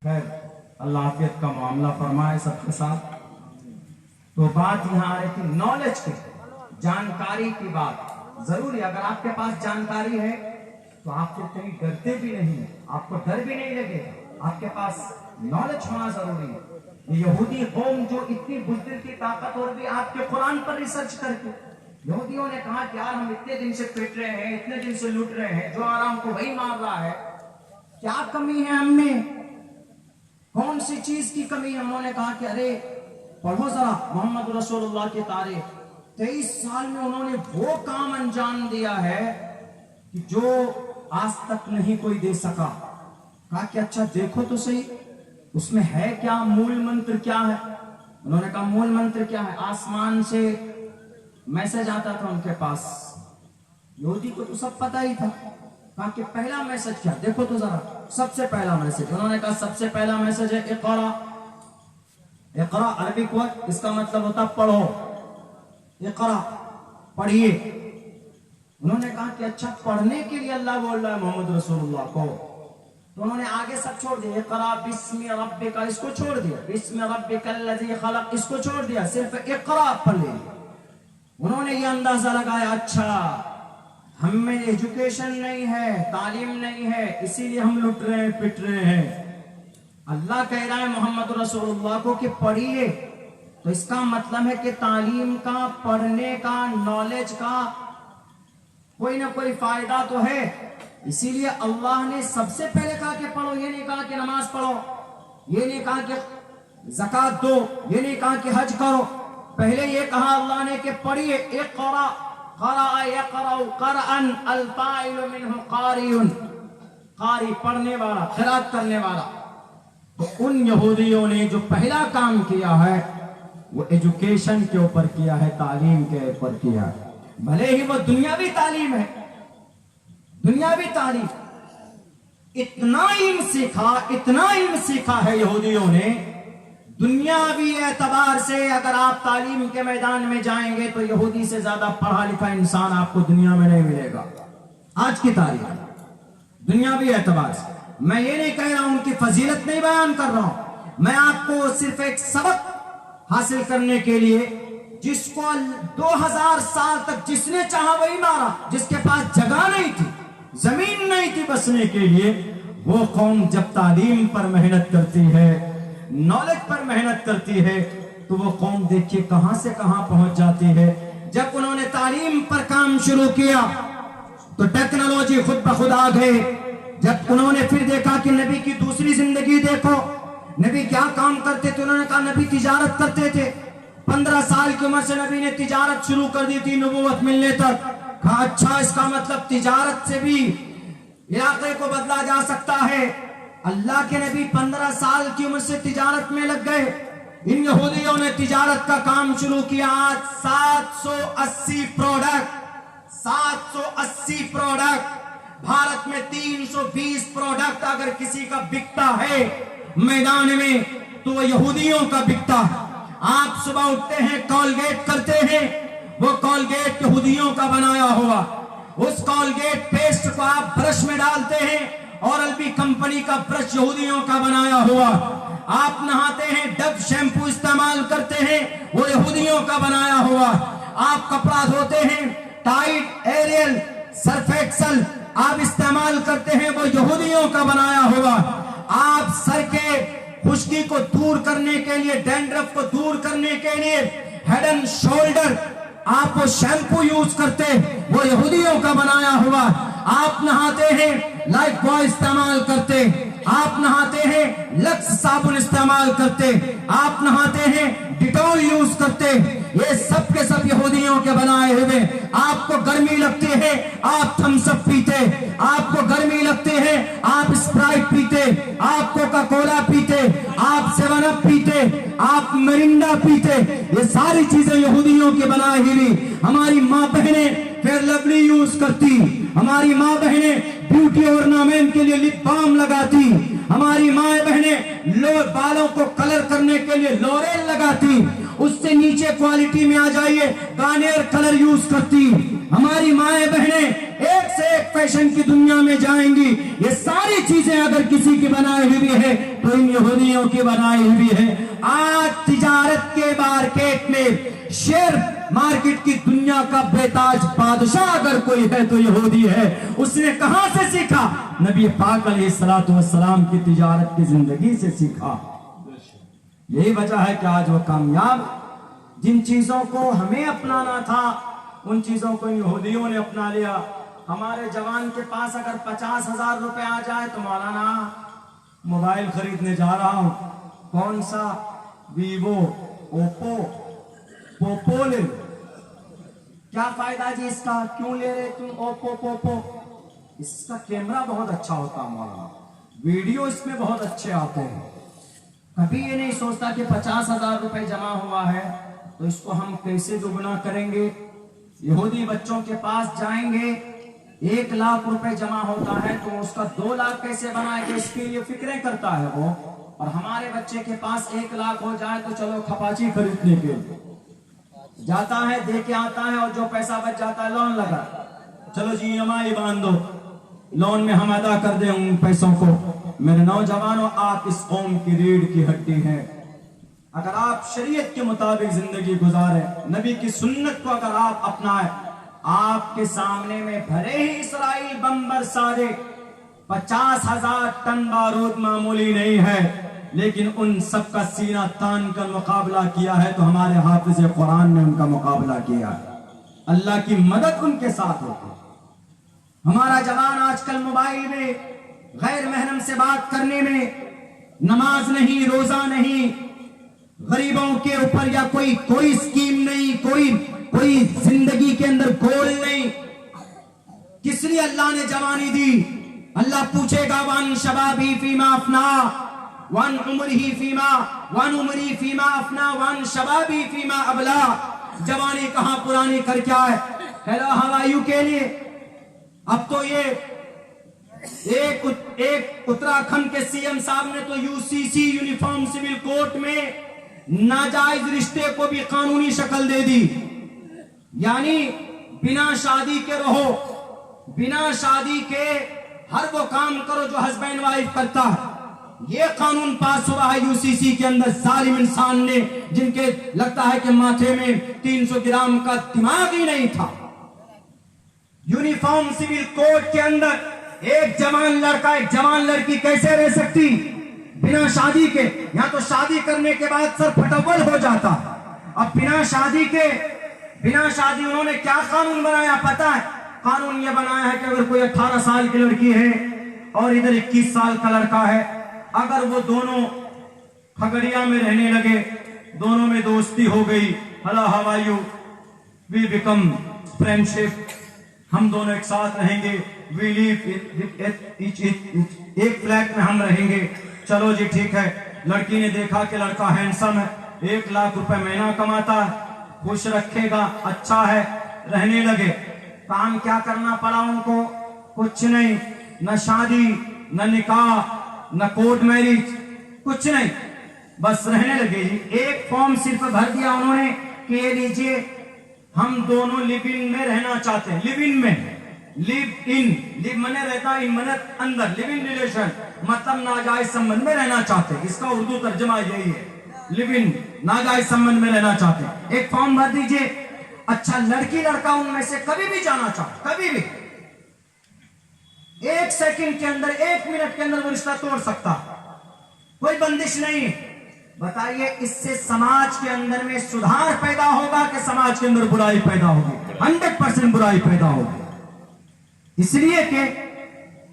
خیر اللہ عافیت کا معاملہ فرمائے سب کے ساتھ. تو بات یہاں آ رہی تھی نالج کی، جانکاری کی بات. ضروری اگر آپ کے پاس جانکاری ہے تو آپ سے کہیں ڈرتے بھی نہیں، آپ کو ڈر بھی نہیں لگے. آپ کے پاس نالج ہونا ضروری ہے. یہ یہودی قوم جو اتنی بزدل کی طاقت اور بھی آپ کے قرآن پر ریسرچ کر کے یہودیوں نے کہا کہ یار ہم اتنے دن سے پیٹ رہے ہیں، اتنے دن سے لوٹ رہے ہیں، جو آرام کو وہی مار رہا ہے، کیا کمی ہے ہم میں؟ کون سی چیز کی کمی ہے؟ انہوں نے کہا کہ ارے پڑھو ذرا محمد رسول اللہ کی تاریخ. 23 سال میں انہوں نے وہ کام انجام دیا ہے کہ جو آج تک نہیں کوئی دے سکا. کہا کہ اچھا دیکھو تو صحیح اس میں ہے کیا، مول منتر کیا ہے؟ انہوں نے کہا مول منتر کیا ہے؟ آسمان سے میسج آتا تھا ان کے پاس. یہودی کو تو سب پتہ ہی تھا. کہا کہ پہلا میسج کیا؟ دیکھو تو ذرا. سب سے پہلا میسج انہوں نے کہا سب سے پہلا میسج ہے اقرا. اقرا عربی کو اس کا مطلب ہوتا پڑھو. اقرا پڑھیے. انہوں نے کہا کہ اچھا پڑھنے کے لیے اللہ بول رہا ہے محمد رسول اللہ کو، تو انہوں نے آگے سب چھوڑ دیا. اقرا بسم ربک اس کو چھوڑ دیا، بسم ربک الذی خلق اس کو چھوڑ دیا، صرف اقرا پڑھ لیا. انہوں نے یہ اندازہ لگایا اچھا ہم میں ایجوکیشن نہیں ہے، تعلیم نہیں ہے، اسی لیے ہم لٹ رہے ہیں، پٹ رہے ہیں. اللہ کہہ رہا ہے محمد رسول اللہ کو کہ پڑھیے، تو اس کا مطلب ہے کہ تعلیم کا، پڑھنے کا، نالج کا کوئی نہ کوئی فائدہ تو ہے. اسی لیے اللہ نے سب سے پہلے کہا کہ پڑھو. یہ نہیں کہا کہ نماز پڑھو، یہ نہیں کہا کہ زکوٰۃ دو، یہ نہیں کہا کہ حج کرو. پہلے یہ کہا اللہ نے کہ پڑھیے. اقرا قرأ یقرأ قرأً الفاعل منہ قاری. قاری پڑھنے والا، قرأت کرنے والا. تو ان یہودیوں نے جو پہلا کام کیا ہے وہ ایجوکیشن کے اوپر کیا ہے، تعلیم کے اوپر کیا ہے. بھلے ہی وہ دنیاوی تعلیم ہے، دنیاوی تعلیم. اتنا علم سیکھا ہے یہودیوں نے. دنیاوی اعتبار سے اگر آپ تعلیم کے میدان میں جائیں گے تو یہودی سے زیادہ پڑھا لکھا انسان آپ کو دنیا میں نہیں ملے گا آج کی تاریخ. دنیاوی اعتبار سے میں یہ نہیں کہہ رہا ہوں، ان کی فضیلت نہیں بیان کر رہا ہوں. میں آپ کو صرف ایک سبق حاصل کرنے کے لیے، جس کو 2000 سال تک جس نے چاہا وہی مارا، جس کے پاس جگہ نہیں تھی، زمین نہیں تھی بسنے کے لیے، وہ قوم جب تعلیم پر محنت کرتی ہے، نالج پر محنت کرتی ہے، تو وہ قوم دیکھیے کہاں سے کہاں پہنچ جاتی ہے. جب انہوں نے تعلیم پر کام شروع کیا تو ٹیکنالوجی خود بخود آ گئے. جب انہوں نے پھر دیکھا کہ نبی کی دوسری زندگی دیکھو، نبی کیا کام کرتے تھے. انہوں نے کہا نبی تجارت کرتے تھے. 15 سال کی عمر سے نبی نے تجارت شروع کر دی تھی نبوت ملنے تک. کہا اچھا اس کا مطلب تجارت سے بھی علاقے کو بدلا جا سکتا ہے. اللہ کے نبی 15 سال کی عمر سے تجارت میں لگ گئے. ان یہودیوں نے تجارت کا کام شروع کیا. آج 780 پروڈکٹ بھارت میں 320 پروڈکٹ اگر کسی کا بکتا ہے میدان میں تو وہ یہودیوں کا بکتا ہے. آپ صبح اٹھتے ہیں کولگیٹ کرتے ہیں، وہ کولگیٹ یہودیوں کا بنایا ہوا. اس کولگیٹ پیسٹ کو آپ برش میں ڈالتے ہیں، اور البی کمپنی کا برش یہودیوں کا بنایا ہوا. آپ نہاتے ہیں ڈب شیمپو استعمال کرتے ہیں، وہ یہودیوں کا بنایا ہوا. آپ کپڑا دھوتے ہیں ٹائڈ، ایریل، سرف ایکسل آپ استعمال کرتے ہیں، وہ یہودیوں کا بنایا ہوا. آپ سر کے خشکی کو دور کرنے کے لیے، ڈینڈرف کو دور کرنے کے لیے ہیڈ اینڈ شولڈر آپ وہ شیمپو یوز کرتے، وہ یہودیوں کا بنایا ہوا. آپ نہاتے ہیں لائف بوائے استعمال کرتے، آپ نہاتے ہیں لکس صابن استعمال کرتے، آپ نہاتے ہیں ڈیٹول یوز کرتے. یہ سب کے سب یہودیوں کے بنائے ہوئے. آپ کو گرمی لگتی ہے آپ تھمس اپ پیتے، آپ کو گرمی لگتی ہے آپ اسپرائٹ پیتے، آپ کوکا کولا پیتے، آپ 7 اپ پیتے، آپ مرنڈا پیتے. یہ ساری چیزیں یہودیوں کے بنائے ہوئی. ہماری ماں بہنیں فیئر لولی یوز کرتی، ہماری ماں بہنیں بیوٹی اورنامنٹ کے لیے لپ بام لگاتی، ہماری ماں بہنیں بالوں کو کلر کرنے کے لیے لوریل لگاتی. اس سے نیچے کوالٹی میں آ جائیے، گارنیئر کلر یوز کرتی، ہماری مائیں بہنیں ایک سے ایک فیشن کی دنیا میں جائیں گی۔ یہ ساری چیزیں اگر کسی کی بنائی ہوئی ہے تو ان یہودیوں کی بنائی ہوئی ہے۔ آج تجارت کے مارکیٹ میں شیئر مارکیٹ کی دنیا کا بے تاج بادشاہ اگر کوئی ہے تو یہودی ہے۔ اس نے کہاں سے سیکھا؟ نبی پاک علیہ الصلوۃ والسلام کی تجارت کی زندگی سے سیکھا۔ یہی وجہ ہے کہ آج وہ کامیاب۔ جن چیزوں کو ہمیں اپنانا تھا ان چیزوں کو یہودیوں نے اپنا لیا۔ ہمارے جوان کے پاس اگر 50,000 روپے آ جائے تو مولانا موبائل خریدنے جا رہا ہوں، کون سا؟ ویوو، اوپو، پوپو لے۔ کیا فائدہ جی اس کا؟ کیوں لے رہے تم اوپو پوپو؟ اس کا کیمرہ بہت اچھا ہوتا ہے مولانا، ویڈیو اس میں بہت اچھے آتے ہیں۔ کبھی یہ نہیں سوچتا کہ 50,000 روپے جمع ہوا ہے تو اس کو ہم کیسے دگنا کریں گے۔ یہودی بچوں کے پاس جائیں گے، 1 لاکھ روپے جمع ہوتا ہے تو اس کا 2 لاکھ کیسے بنائے گا، اس کے لیے فکریں کرتا ہے وہ۔ اور ہمارے بچے کے پاس 1 لاکھ ہو جائے تو چلو کھپاچی خریدنے کے جاتا ہے، دے کے آتا ہے، اور جو پیسہ بچ جاتا ہے لون لگا، چلو جی EMI باندھ دو، لون میں ہم ادا کر دیں ان پیسوں کو۔ میرے نوجوانوں، آپ اس قوم کی ریڑھ کی ہڈی ہیں۔ اگر آپ شریعت کے مطابق زندگی گزارے، نبی کی سنت کو اگر آپ اپنائیں، آپ کے سامنے میں بھلے ہی اسرائیل بم برسا دے، 50,000 ٹن بارود معمولی نہیں ہے، لیکن ان سب کا سینہ تان کر مقابلہ کیا ہے تو ہمارے حافظ قرآن نے ان کا مقابلہ کیا ہے۔ اللہ کی مدد ان کے ساتھ ہوتی ہے۔ ہمارا جوان آج کل موبائل میں غیر محرم سے بات کرنے میں، نماز نہیں، روزہ نہیں، غریبوں کے اوپر یا کوئی اسکیم نہیں، کوئی زندگی کے اندر گول نہیں۔ کس لیے اللہ نے جوانی دی؟ اللہ پوچھے گا وان شبابی فیما افنا وان عمری فیما افنا وان شبابی فیما ابلا۔ جوانی کہاں پرانی کر کیا ہے؟ ہیلو ہوایو کے لیے اب تو یہ ایک اتراکھنڈ کے CM صاحب نے تو UCC یونیفارم سول کوڈ میں ناجائز رشتے کو بھی قانونی شکل دے دی، یعنی بنا شادی کے رہو، بنا شادی کے ہر وہ کام کرو جو ہسبینڈ وائف کرتا ہے۔ یہ قانون پاس ہوا ہے UCC کے اندر، ظالم انسان نے، جن کے لگتا ہے کہ ماتھے میں 300 گرام کا دماغ ہی نہیں تھا۔ یونیفارم سول کوڈ کے اندر ایک جوان لڑکا ایک جوان لڑکی کیسے رہ سکتی بنا شادی کے؟ یا تو شادی کرنے کے بعد سر پھٹول ہو جاتا۔ اب بنا شادی انہوں نے کیا قانون بنایا پتا ہے؟ قانون یہ بنایا ہے کہ اگر کوئی 18 سال کی لڑکی ہے اور ادھر 21 سال کا لڑکا ہے، اگر وہ دونوں کھگڑیا میں رہنے لگے، دونوں میں دوستی ہو گئی، ہلا ہوایو وی بیکم فرینڈشپ، ہم دونوں ایک ساتھ رہیں گے، وی لیو ایک فلیٹ میں ہم رہیں گے، چلو جی ٹھیک ہے۔ لڑکی نے دیکھا کہ لڑکا ہینڈسم ہے، 1 لاکھ روپے مہینہ کماتا ہے، خوش رکھے گا، اچھا ہے، رہنے لگے۔ کام کیا کرنا پڑا ان کو؟ کچھ نہیں، نہ شادی، نہ نکاح، نہ کورٹ میرج، کچھ نہیں، بس رہنے لگے جی۔ ایک فارم صرف بھر دیا انہوں نے کہ یہ لیجئے ہم دونوں لیو ان میں رہنا چاہتے ہیں۔ لیو ان میں، لیو ان، لیو منے رہتا، ان منت اندر، لیو ان ریلیشن مطلب ناجائز سمبند میں رہنا چاہتے ہیں۔ اس کا اردو ترجمہ یہی ہے، لیو ان، ناجائز سمبند میں رہنا چاہتے ہیں۔ ایک فارم بھر دیجئے۔ اچھا، لڑکی لڑکا ان میں سے کبھی بھی جانا چاہے، کبھی بھی 1 سیکنڈ کے اندر، 1 منٹ کے اندر وہ رشتہ توڑ سکتا، کوئی بندش نہیں۔ بتائیے اس سے سماج کے اندر میں سدھار پیدا ہوگا کہ سماج کے اندر برائی پیدا ہوگی؟ 100% برائی پیدا ہوگی۔ اس لیے کہ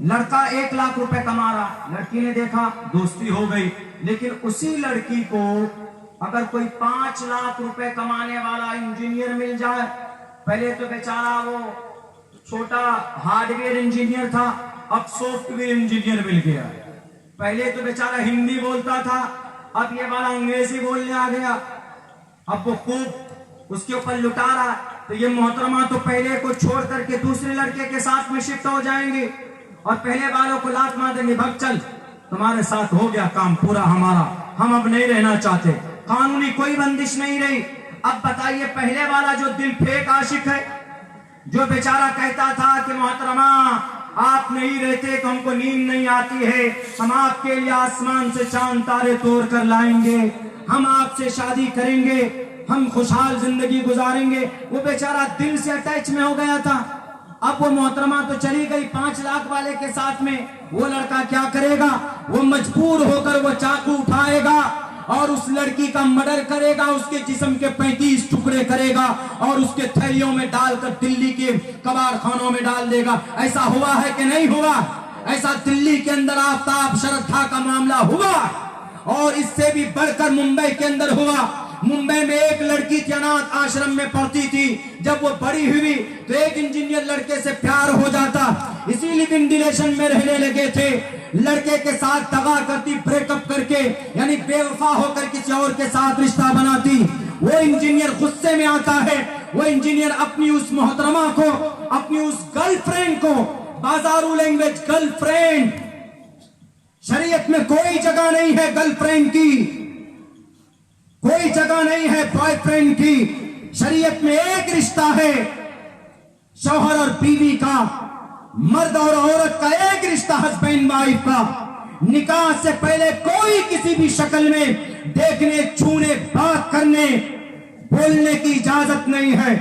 لڑکا 1 لاکھ روپے کما رہا، لڑکی نے دیکھا، دوستی ہو گئی، لیکن اسی لڑکی کو اگر کوئی 5 لاکھ روپے کمانے والا انجینئر مل جائے، پہلے تو بیچارہ وہ چھوٹا ہارڈ ویئر انجینئر تھا، اب سافٹ ویئر انجینئر مل گیا۔ پہلے تو بیچارہ ہندی بولتا تھا، اب یہ والا انگریزی بولنے آ گیا، اب وہ خوب اس کے اوپر لٹا رہا۔ تو یہ محترمہ تو پہلے کو چھوڑ کر کے دوسرے لڑکے کے ساتھ میں شفٹ ہو جائیں گے اور پہلے والوں کو لات مار دیں گے، بھگ چل، تمہارے ساتھ ہو گیا کام پورا ہمارا، ہم اب نہیں رہنا چاہتے۔ قانونی کوئی بندش نہیں رہی. اب بتائیے پہلے والا جو دل پھینک عاشق ہے، جو بیچارہ کہتا تھا کہ محترمہ آپ نہیں رہتے تو ہم کو نیند نہیں آتی ہے، ہم آپ کے لیے آسمان سے چاند تارے توڑ کر لائیں گے، ہم آپ سے شادی کریں گے، ہم خوشحال زندگی گزاریں گے، وہ بیچارہ دل سے اٹیچ میں ہو گیا تھا. اب وہ محترمہ تو چلی گئی 5 لاکھ والے کے ساتھ میں، وہ لڑکا کیا کرے گا؟ وہ مجبور ہو کر وہ چاقو اٹھائے گا اور اس لڑکی کا مرڈر کرے گا، اس کے جسم کے 35 ٹکڑے کرے گا اور اس کے تھیلیوں میں ڈال کر دلی کے کباڑ خانوں میں ڈال دے گا. ایسا ہوا ہے کہ نہیں ہوا؟ ایسا دلی کے اندر آفتاب شردھا کا معاملہ ہوا، اور اس سے بھی بڑھ کر ممبئی کے اندر ہوا. ممبئی میں ایک لڑکی تھی، اناتھ آشرم میں پڑھتی تھی، جب وہ بڑی ہوئی تو ایک انجینئر لڑکے سے پیار ہو جاتا، اسی لیکن ریلیشن میں رہنے لگے تھے. لڑکے کے ساتھ دغا کرتی، بریک اپ کر کے، یعنی بے وفا ہو کر کسی اور کے ساتھ رشتہ بناتی. وہ انجینئر غصے میں آتا ہے، وہ انجینئر اپنی اس محترمہ کو، اپنی اس گرل فرینڈ کو، بازارو لینگویج گرل فرینڈ، شریعت میں کوئی جگہ نہیں ہے گرل فرینڈ کی، کوئی جگہ نہیں ہے بوائے فرینڈ کی. شریعت میں ایک رشتہ ہے شوہر اور بیوی کا، مرد اور عورت کا ایک رشتہ، ہسبینڈ وائف کا. نکاح سے پہلے کوئی کسی بھی شکل میں دیکھنے، چھونے، بات کرنے، بولنے کی اجازت نہیں ہے.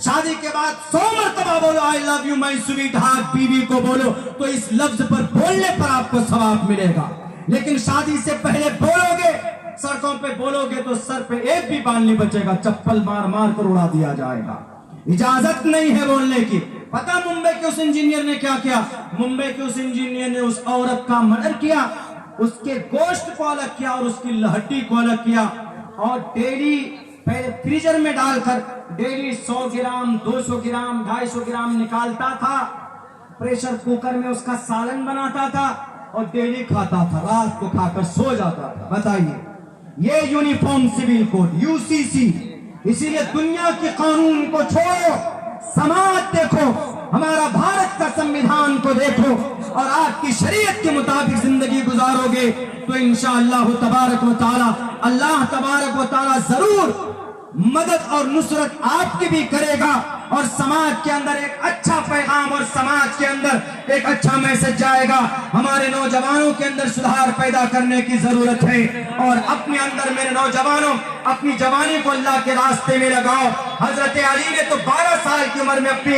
شادی کے بعد 100 مرتبہ بولو I love you my sweet heart, بیوی کو بولو تو اس لفظ پر بولنے پر آپ کو ثواب ملے گا. لیکن شادی سے پہلے بولو گے، سڑکوں پہ بولو گے تو سر پہ ایک بھی بال نہیں بچے گا، چپل مار مار کر اڑا دیا جائے گا. اجازت نہیں ہے بولنے کی. پتہ ممبئی کے اس انجینئر نے کیا کیا؟ ممبئی کے اس انجینئر نے اس عورت کا مرڈر کیا، اس کے گوشت کو الگ کیا اور اس کی ہڈی کو الگ کیا، اور ڈیلی پہلے فریزر میں ڈال کر ڈیلی 100 گرام 200 گرام 250 گرام نکالتا تھا، پریشر کوکر میں اس کا سالن بناتا تھا اور ڈیلی کھاتا تھا، رات کو کھا کر سو جاتا تھا. بتائیے، یہ یونیفارم سول کوڈ UCC. اسی لیے دنیا کے قانون کو چھوڑو، سماج دیکھو، ہمارا بھارت کا سمویدھان کو دیکھو، اور آپ کی شریعت کے مطابق زندگی گزارو گے تو انشاءاللہ تبارک و تعالی، اللہ تبارک و تعالی ضرور مدد اور نصرت آپ کی بھی کرے گا، اور سماج کے اندر ایک اچھا پیغام اور سماج کے اندر ایک اچھا میسج جائے گا. ہمارے نوجوانوں کے اندر سدھار پیدا کرنے کی ضرورت ہے، اور اپنے اندر میرے نوجوانوں اپنی جوانی کو اللہ کے راستے میں لگاؤ. حضرت علی نے تو 12 سال کی عمر میں اپنی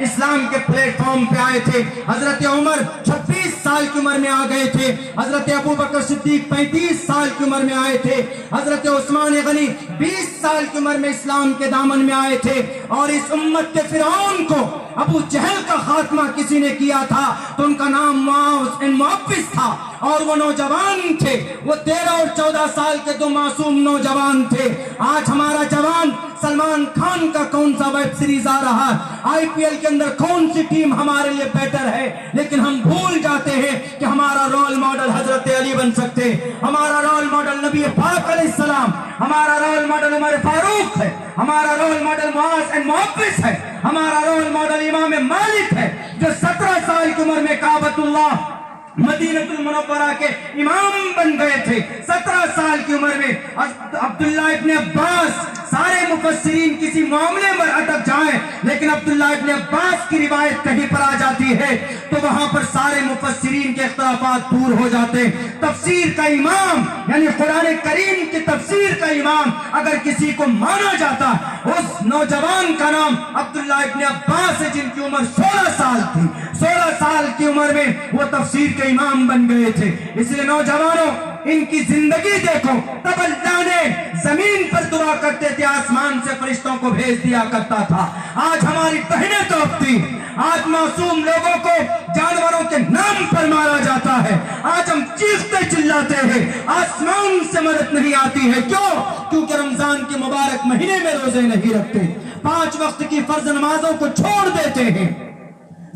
اسلام کے پلیٹ فارم پہ آئے تھے، حضرت عمر 26 سال کی عمر میں آ گئے تھے، حضرت ابوبکر صدیق 35 سال کی عمر میں آئے تھے، حضرت عثمان غنی 20 سال کی عمر میں اسلام کے دامن میں آئے تھے. اور اس امت کے فرعون کو، ابو جہل کا خاتمہ کسی نے کیا تھا تو ان کا نام معاذ بن معوذ تھا، اور وہ نوجوان تھے، وہ 13 اور 14 سال کے 2 معصوم نوجوان تھے. آج ہمارا جوان سلمان خان کا کون سا ویب سیریز آ رہا ہے، IPL کے اندر کون سی ٹیم ہمارے لیے بہتر ہے، لیکن ہم بھول جاتے ہیں کہ ہمارا رول ماڈل حضرت علی بن سکتے، ہمارا رول ماڈل نبی پاک علیہ السلام، ہمارا رول ماڈل عمر فاروق ہے، ہمارا رول ماڈل معاذ بن معوذ ہے، ہمارا رول ماڈل امام مالک ہے، جو 17 سال کی عمر میں کعبۃ اللہ مدینۃ المنورہ کے امام بن گئے تھے. 17 سال کی عمر میں عبداللہ ابن عباس، سارے مفسرین کسی معاملے میں اٹک جائیں لیکن عبداللہ ابن عباس کی روایت کہیں پر آ جاتی ہے تو وہاں پر سارے مفسرین کے اختلافات دور ہو جاتے. تفسیر کا امام، یعنی قرآن کریم کی تفسیر کا امام اگر کسی کو مانا جاتا، اس نوجوان کا نام عبداللہ ابن عباس ہے، جن کی عمر 16 سال تھی. 16 سال کی عمر میں وہ تفسیر کے امام بن گئے تھے. اس لیے نوجوانوں، ان کی زندگی دیکھو. تب اللہ نے زمین پر دعا کرتے تھے، آسمان سے فرشتوں کو بھیج دیا کرتا تھا. آج ہماری بہنیں تڑپتی، آج معصوم لوگوں کو جانوروں کے نام پر مارا جاتا ہے. آج ہم چیختے چلاتے ہیں، آسمان سے مدد نہیں آتی ہے. کیوں؟ کیونکہ رمضان کے مبارک مہینے میں روزے نہیں رکھتے، 5 وقت کی فرض نمازوں کو چھوڑ دیتے ہیں،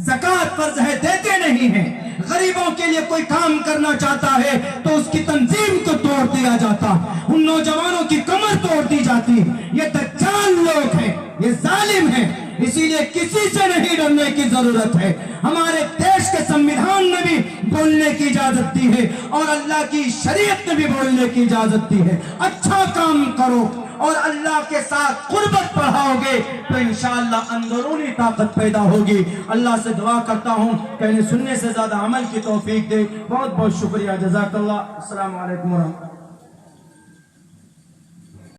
زکوٰۃ فرض ہے دیتے نہیں ہیں. غریبوں کے لیے کوئی کام کرنا چاہتا ہے تو اس کی تنظیم کو توڑ دیا جاتا، ان نوجوانوں کی کمر توڑ دی جاتی. یہ دجال لوگ ہیں، یہ ظالم ہیں. اسی لیے کسی سے نہیں ڈرنے کی ضرورت ہے. ہمارے دیش کے سمویدھان میں بھی بولنے کی اجازت دی ہے اور اللہ کی شریعت نے بھی بولنے کی اجازت دی ہے. اچھا کام کرو اور اللہ کے ساتھ قربت بڑھاؤ گے تو انشاءاللہ اندرونی طاقت پیدا ہوگی. اللہ سے دعا کرتا ہوں کہنے سننے سے زیادہ عمل کی توفیق دے. بہت بہت شکریہ. جزاک اللہ. السلام علیکم ورحمۃ اللہ.